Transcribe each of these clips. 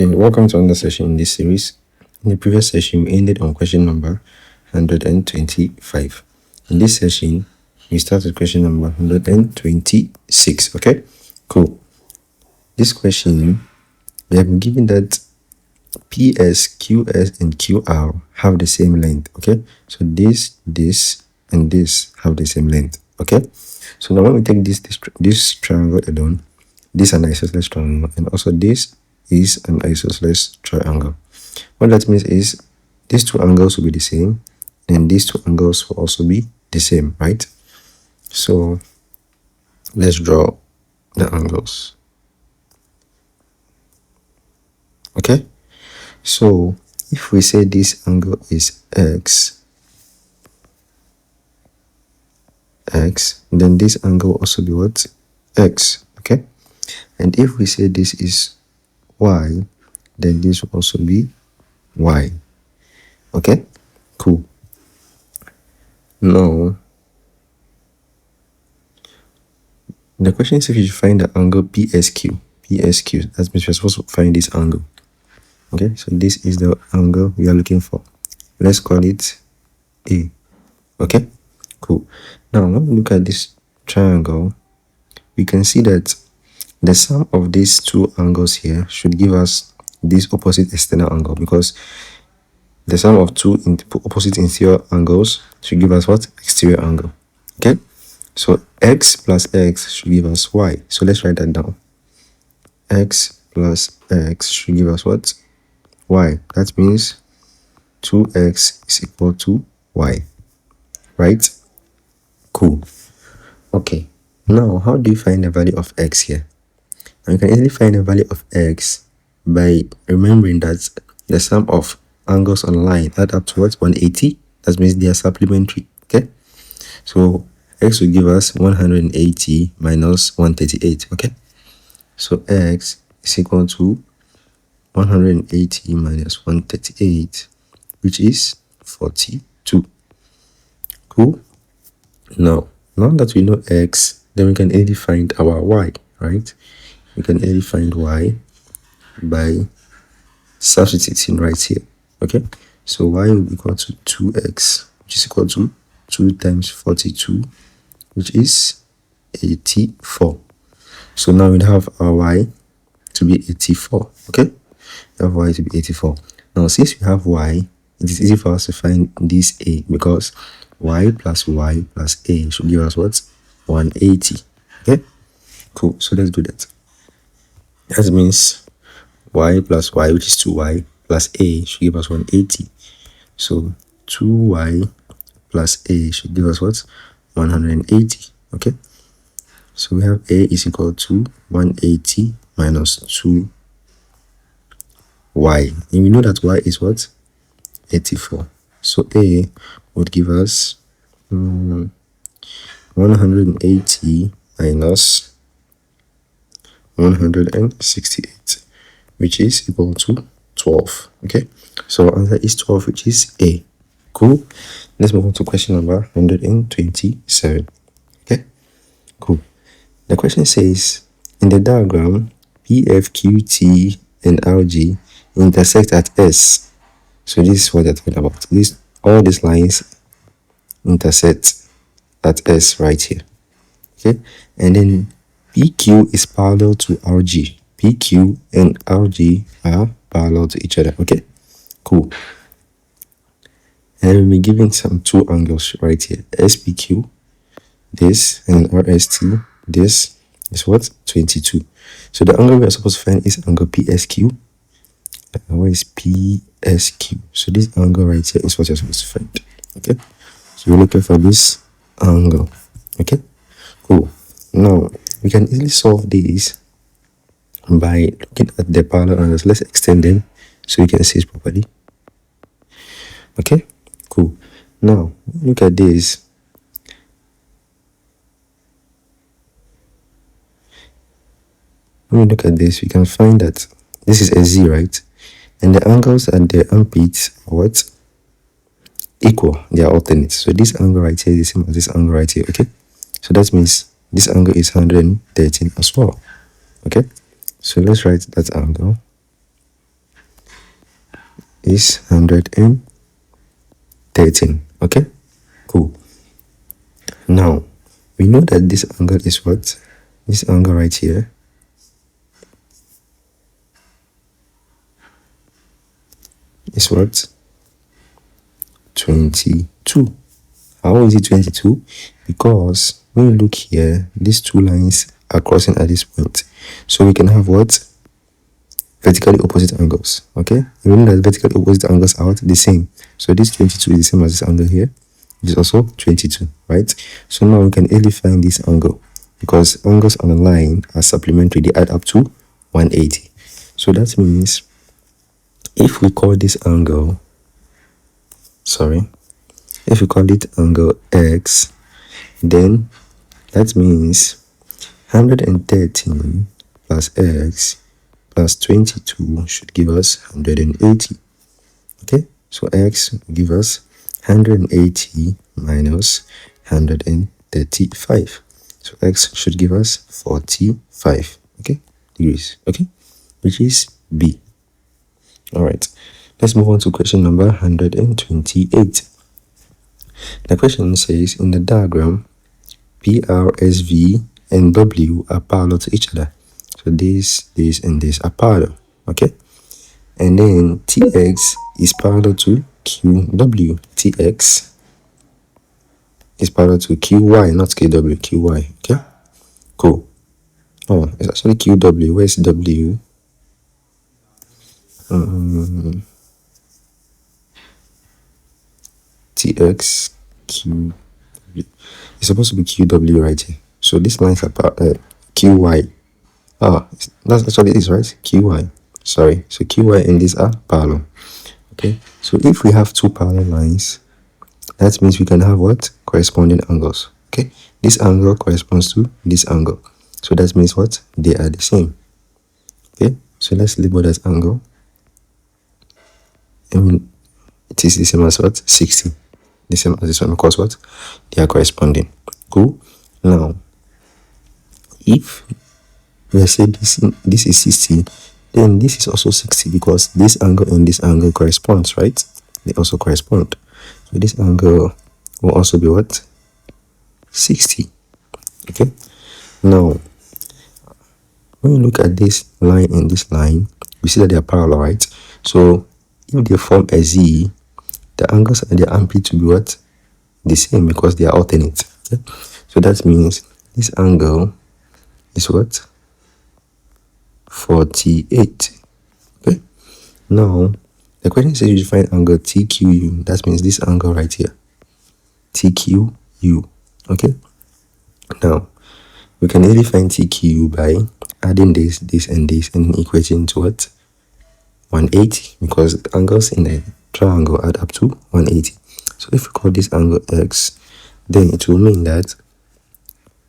Welcome to another session in this series. In the previous session, we ended on question number 125. In this session, we start with question number 126. Okay, cool. This question, we have been given that PS, QS, and QR have the same length. Okay, so this, and this have the same length. Okay, so now when we take this triangle alone, this is an isosceles triangle, and also this is an isosceles triangle. What that means is these two angles will be the same, and these two angles will also be the same, right? So let's draw the angles. Okay, so if we say this angle is x, then this angle will also be what? X. Okay, and if we say this is y, then this will also be y. Okay, cool. Now the question is if you should find the angle PSQ. That means we're supposed to find this angle. Okay, so this is the angle we are looking for. Let's call it A. Okay, cool. Now when we look at this triangle, we can see that the sum of these two angles here should give us this opposite external angle, because the sum of two opposite interior angles should give us what? Exterior angle. Okay, so x plus x should give us y. So let's write that down. X plus x should give us what? Y. That means 2x is equal to y, right? Cool. Okay, now how do you find the value of x here? Now you can easily find the value of x by remembering that the sum of angles on a line add up to what? 180. That means they are supplementary. Okay, so x will give us 180 minus 138. Okay, so x is equal to 180 minus 138, which is 42. Cool. Now that we know x, then we can easily find our y, right? We can easily find y by substituting right here. Okay, so y will be equal to 2x, which is equal to 2 times 42, which is 84. So now we have our y to be 84. Okay, we have y to be 84. Now since we have y, it is easy for us to find this a, because y plus a should give us what? 180. Okay, cool. So let's do that. That means y plus y, which is 2y, plus a should give us 180. So 2y plus a should give us what? 180. Okay, so we have a is equal to 180 minus 2y, and we know that y is what? 84. So a would give us 180 minus 168, which is equal to 12. Okay, so answer is 12, which is A. Cool. Let's move on to question number 127. Okay, cool. The question says, in the diagram, PFQT and RG intersect at S. So this is what they're talking about. All these lines intersect at S right here. Okay, and then PQ is parallel to RG. PQ and RG are parallel to each other. Okay, cool. And we're given some two angles right here. SPQ, this, and RST, this is what? 22. So the angle we are supposed to find is angle PSQ. What is PSQ? So this angle right here is what you're supposed to find. Okay, so we're looking for this angle. Okay, cool. Now we can easily solve this by looking at the parallel angles. Let's extend them so you can see it properly. Okay, cool. Now look at this. When we look at this, we can find that this is a Z, right? And the angles at the armpits are what? Equal. They are alternate. So this angle right here is the same as this angle right here. Okay, so that means this angle is 113 as well. Okay, so let's write that angle. is 113. Okay, cool. Now we know that this angle is what? This angle right here is what? 22. How is it 22? Because when you look here, these two lines are crossing at this point. So we can have what? Vertically opposite angles. Okay? You know that vertically opposite angles are what? The same. So this 22 is the same as this angle here. It is also 22, right? So now we can easily find this angle because angles on a line are supplementary. They add up to 180. So that means if we call this angle, if we call it angle X, then that means 113 plus X plus 22 should give us 180. Okay, so X will give us 180 minus 135. So X should give us 45, okay, degrees, okay, which is B. All right, let's move on to question number 128. The question says, in the diagram, P, R, S, V, and W are parallel to each other. So this, and this are parallel, okay? And then TX is parallel to QW. TX is parallel to QY, not KW, QY, okay? Cool. Oh, it's actually QW. Where's W? TX, Q. It's supposed to be QW right here. So this lines are QY. That's actually it, right? QY. Sorry. So QY and these are parallel. Okay. So if we have two parallel lines, that means we can have what? Corresponding angles. Okay. This angle corresponds to this angle. So that means what? They are the same. Okay. So let's label that angle. I mean, it is the same as what? 60. The same as this one because what? They are corresponding. Cool. Now, if we say this is 60, then this is also 60 because this angle and this angle corresponds, right? They also correspond. So this angle will also be what? 60. Okay. Now, when you look at this line and this line, we see that they are parallel, right? So if they form a Z, the angles and the amplitude will be what? The same because they are alternate. Okay? So that means this angle is what? 48. Okay. Now the question says you find angle TQU. That means this angle right here. TQU. Okay. Now we can easily find TQU by adding this, and this, and equating to what? 180 because the angles in the triangle add up to 180. So if we call this angle X, then it will mean that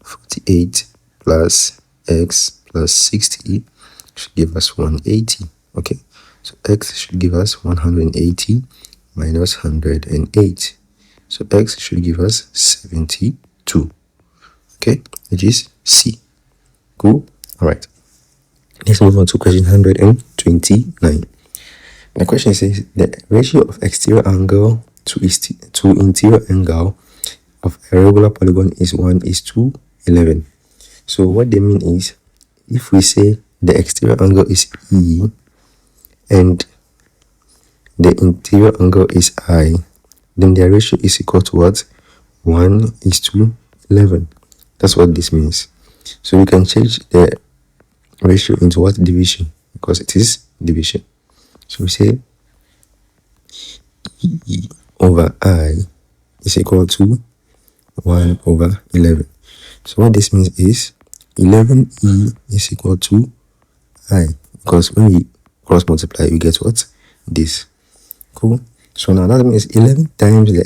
48 plus X plus 60 should give us 180. Okay, so X should give us 180 minus 108. So X should give us 72. Okay, which is C. Cool. All right. Let's move on to question 129. The question says the ratio of exterior angle to interior angle of a regular polygon is 1:11. So what they mean is, if we say the exterior angle is E and the interior angle is I, then their ratio is equal to what? 1:11. That's what this means. So we can change the ratio into what? Division, because it is division. So we say E over I is equal to 1/11. So what this means is 11E is equal to I, because when we cross multiply we get what? This. Cool. So now that means 11 times the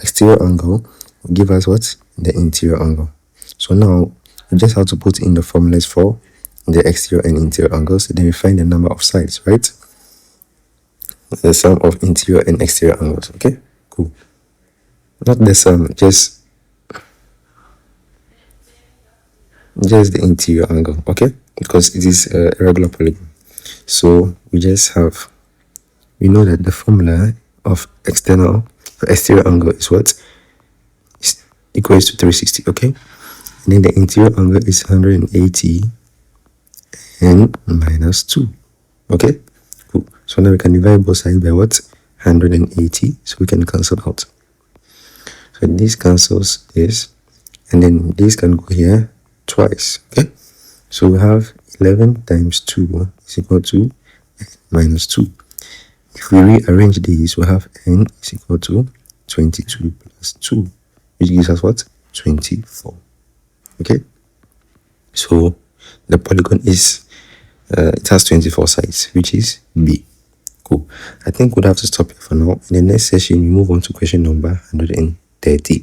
exterior angle will give us what? The interior angle. So now we just have to put in the formulas for the exterior and interior angles, then we find the number of sides, right? The sum of interior and exterior angles. Okay, cool. Not the sum, just the interior angle. Okay, because it is a regular polygon. So we just have we know that the formula of exterior angle is what? Is equals to 360, okay? And then the interior angle is 180 and minus 2, okay? Cool. So now we can divide both sides by what? 180, so we can cancel out. So this cancels this, and then this can go here twice, okay? So we have 11 times 2 is equal to minus 2. If we rearrange these, we have n is equal to 22 plus 2, which gives us what? 24. Okay? So the polygon is, it has 24 sides, which is B. Cool. I think we'll have to stop here for now. In the next session, we move on to question number 130.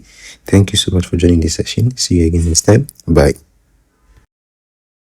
Thank you so much for joining this session. See you again next time. Bye.